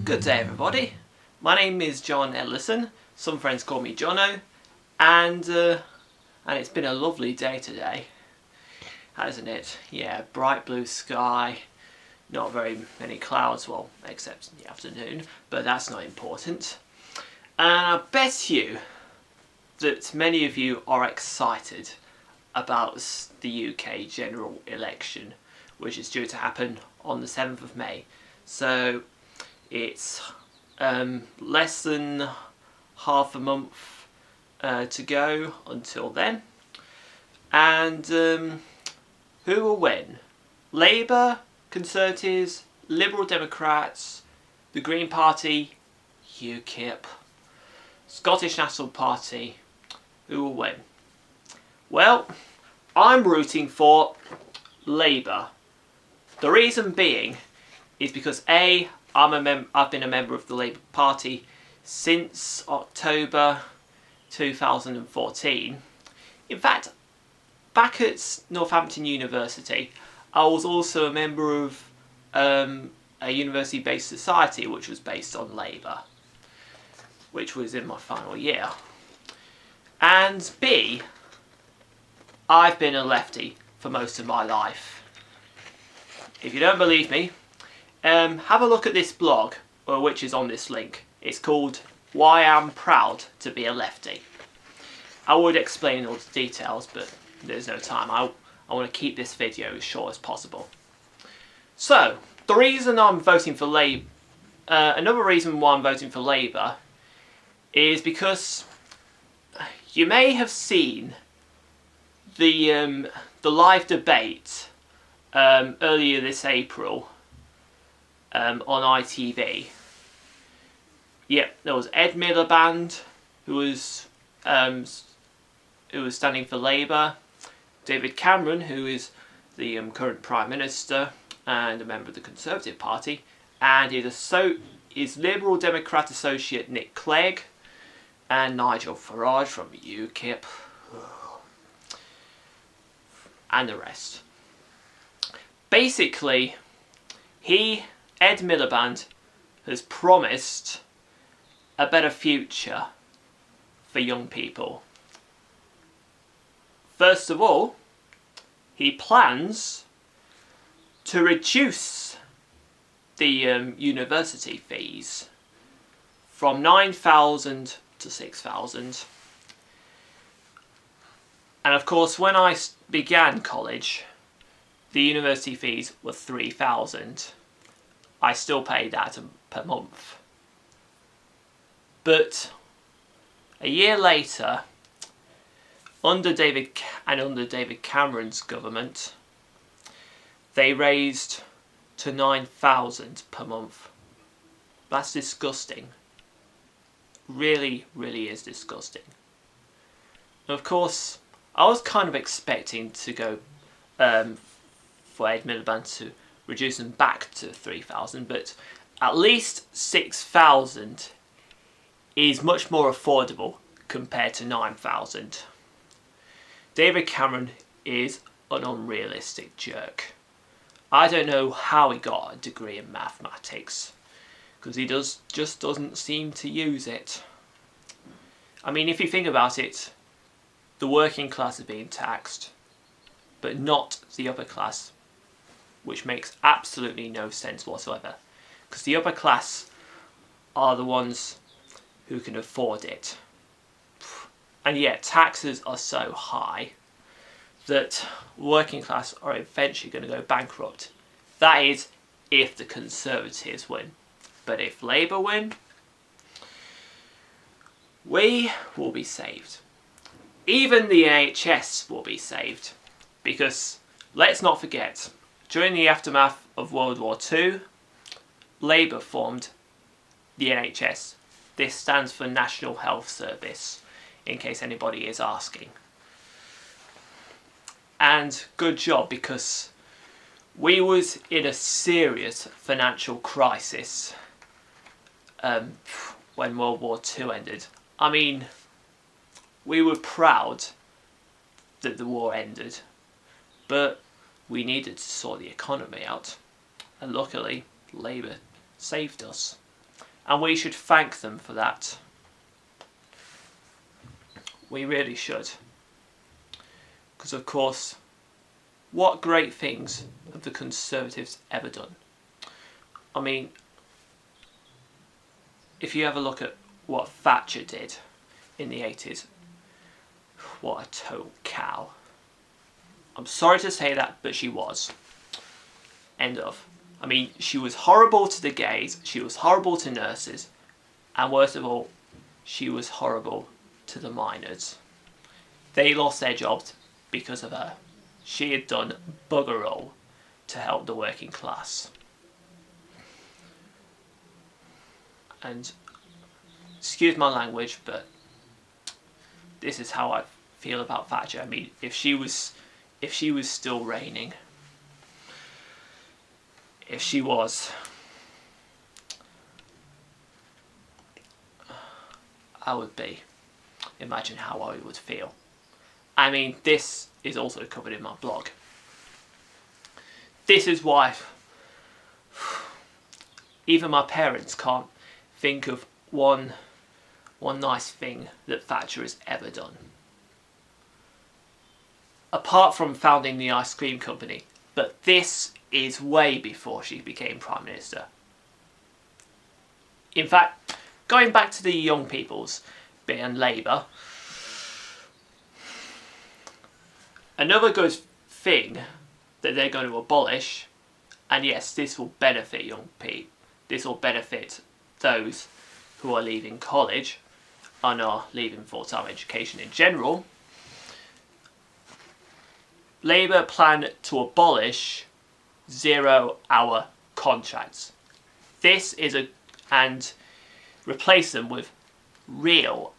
Good day everybody, my name is John Ellison, some friends call me Johnno, and it's been a lovely day today, hasn't it? Yeah, bright blue sky, not very many clouds, well except in the afternoon, but that's not important. And I bet you that many of you are excited about the UK general election, which is due to happen on the 7th of May. So it's less than half a month to go until then. And who will win? Labour, Conservatives, Liberal Democrats, the Green Party, UKIP, Scottish National Party. Who will win? Well, I'm rooting for Labour. The reason being is because I've been a member of the Labour Party since October 2014. In fact, back at Northampton University, I was also a member of a university-based society which was based on Labour, which was in my final year. And B, I've been a lefty for most of my life. If you don't believe me, have a look at this blog, which is on this link. It's called Why I'm Proud to Be a Lefty. I would explain all the details, but there's no time. I want to keep this video as short as possible. So, the reason I'm voting for Labour, another reason why I'm voting for Labour is because you may have seen the live debate earlier this April on ITV. Yep, there was Ed Miliband who was standing for Labour, David Cameron, who is the current Prime Minister and a member of the Conservative Party, and his Liberal Democrat associate Nick Clegg, and Nigel Farage from UKIP, and the rest. Basically, Ed Miliband, has promised a better future for young people. First of all, he plans to reduce the university fees from 9,000 to 6,000. And of course, when I began college, the university fees were 3,000. I still pay that per month. But a year later, under David Cameron's government, they raised to 9,000 per month. That's disgusting. Really, really is disgusting. And of course, I was kind of expecting to go for Ed Miliband to reduce them back to 3,000, but at least 6,000 is much more affordable compared to 9,000. David Cameron is an unrealistic jerk. I don't know how he got a degree in mathematics, because he just doesn't seem to use it. I mean, if you think about it, the working class is being taxed, but not the upper class, which makes absolutely no sense whatsoever, because the upper class are the ones who can afford it. And yet taxes are so high that working class are eventually going to go bankrupt. That is if the Conservatives win. But if Labour win, we will be saved. Even the NHS will be saved, because let's not forget, during the aftermath of World War II, Labour formed the NHS. This stands for National Health Service, in case anybody is asking. And good job, because we was in a serious financial crisis when World War II ended. I mean, we were proud that the war ended, but we needed to sort the economy out, and luckily Labour saved us. And we should thank them for that. We really should. Because of course, what great things have the Conservatives ever done? I mean, if you have a look at what Thatcher did in the 80s, what a total cow. I'm sorry to say that, but she was. End of. I mean, she was horrible to the gays, she was horrible to nurses, and worst of all, she was horrible to the miners. They lost their jobs because of her. She had done bugger all to help the working class. And excuse my language, but this is how I feel about Thatcher. I mean, if she was still reigning, if she was, I would be. Imagine how I would feel. I mean, this is also covered in my blog. This is why even my parents can't think of one nice thing that Thatcher has ever done. Apart from founding the ice cream company. But this is way before she became Prime Minister. In fact, going back to the young people's bit and Labour, another good thing that they're going to abolish, and yes, this will benefit young people, this will benefit those who are leaving college and are leaving full-time education in general. Labour plan to abolish 0-hour contracts. This is and replace them with real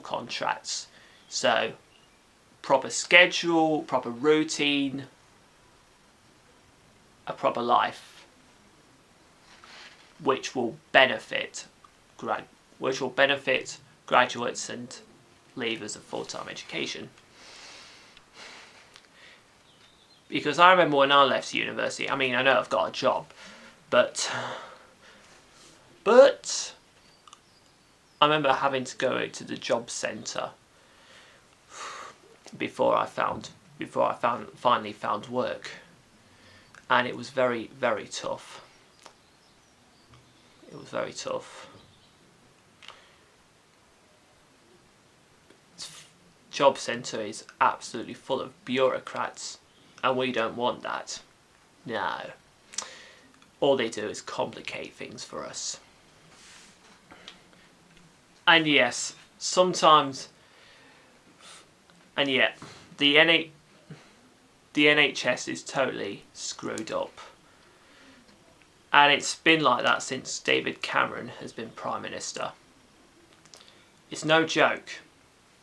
contracts. So proper schedule, proper routine, a proper life, which will benefit graduates and leavers of full-time education. Because I remember when I left university, I mean, I know I've got a job, but I remember having to go to the job centre before I finally found work, and it was very, very tough. It was very tough. Job centre is absolutely full of bureaucrats. And we don't want that. No. All they do is complicate things for us. And yes, sometimes, and yet, the NHS is totally screwed up. And it's been like that since David Cameron has been Prime Minister. It's no joke.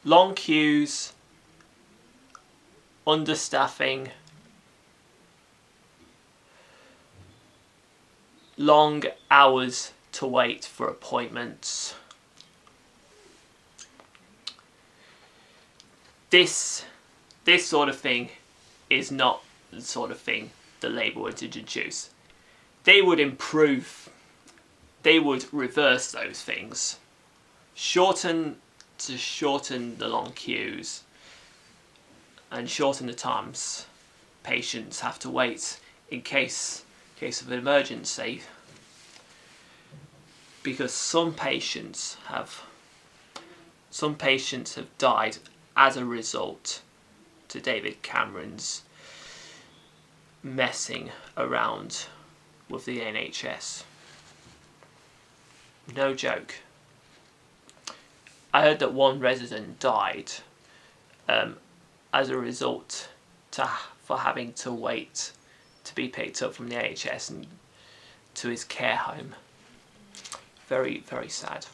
Long queues, understaffing, long hours to wait for appointments. This sort of thing is not the sort of thing that Labour would introduce. They would improve, they would reverse those things. Shorten the long queues and shorten the times patients have to wait in case of an emergency, because some patients have died as a result to David Cameron's messing around with the NHS. No joke. I heard that one resident died as a result for having to wait to be picked up from the NHS and to his care home. Very, very sad.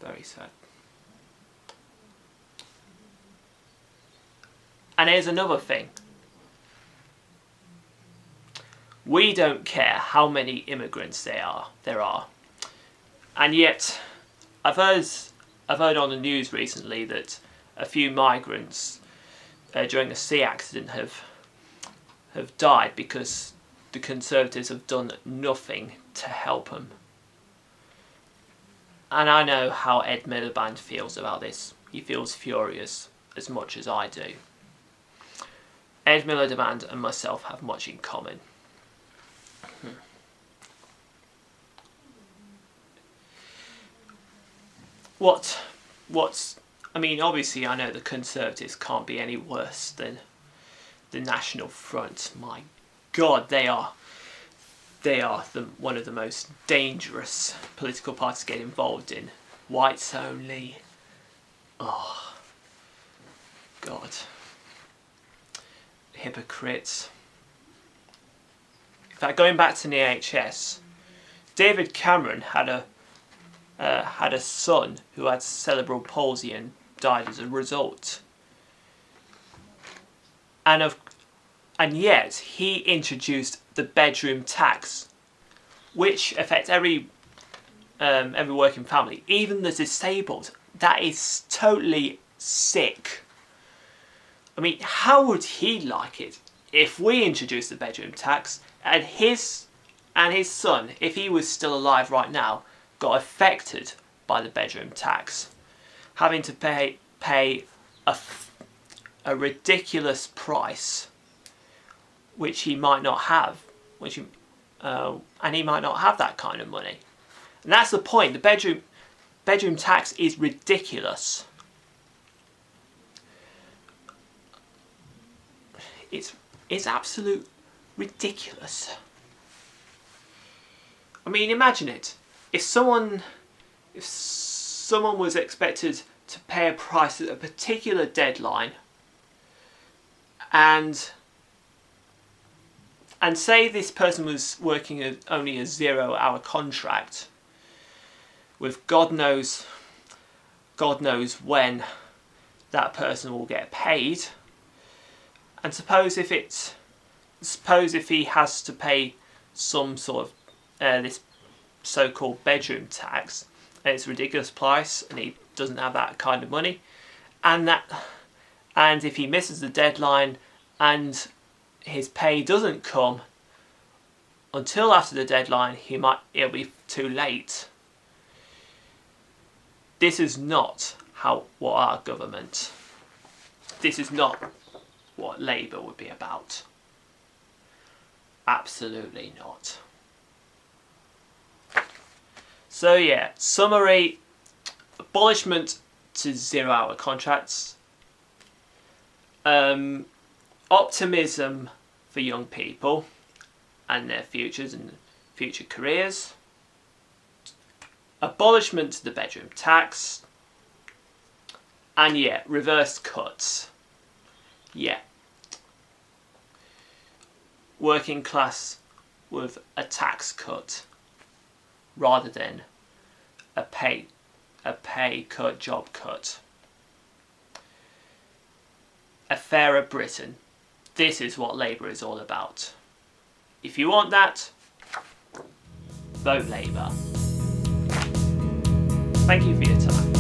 Very sad. And here's another thing. We don't care how many immigrants there are. And yet, I've heard on the news recently that a few migrants during a sea accident have have died because the Conservatives have done nothing to help them. And I know how Ed Miliband feels about this. He feels furious as much as I do. Ed Miliband and myself have much in common. I mean, obviously I know the Conservatives can't be any worse than the National Front. My God, they are one of the most dangerous political parties to get involved in. Whites only. Oh, God. Hypocrites. In fact, going back to the NHS, David Cameron had a son who had cerebral palsy and died as a result. And yet he introduced the bedroom tax, which affects every working family, even the disabled. That is totally sick. I mean, how would he like it if we introduced the bedroom tax and his son, if he was still alive right now, got affected by the bedroom tax, having to pay a ridiculous price, which he might not have, and he might not have that kind of money. And that's the point. The bedroom tax is ridiculous. It's absolute ridiculous. I mean, imagine it. If someone was expected to pay a price at a particular deadline, and say this person was working only a 0-hour contract, with God knows when that person will get paid, and suppose if he has to pay some sort of this so-called bedroom tax, and it's a ridiculous price, and he doesn't have that kind of money, and if he misses the deadline and his pay doesn't come until after the deadline, it'll be too late. This is not what our government. This is not what Labour would be about. Absolutely not. So yeah, summary: abolishment to 0-hour contracts. Optimism for young people and their futures and future careers. Abolishment to the bedroom tax. And yeah, reverse cuts. Yeah. Working class with a tax cut rather than a pay cut, job cut. A fairer Britain. This is what Labour is all about. If you want that, vote Labour. Thank you for your time.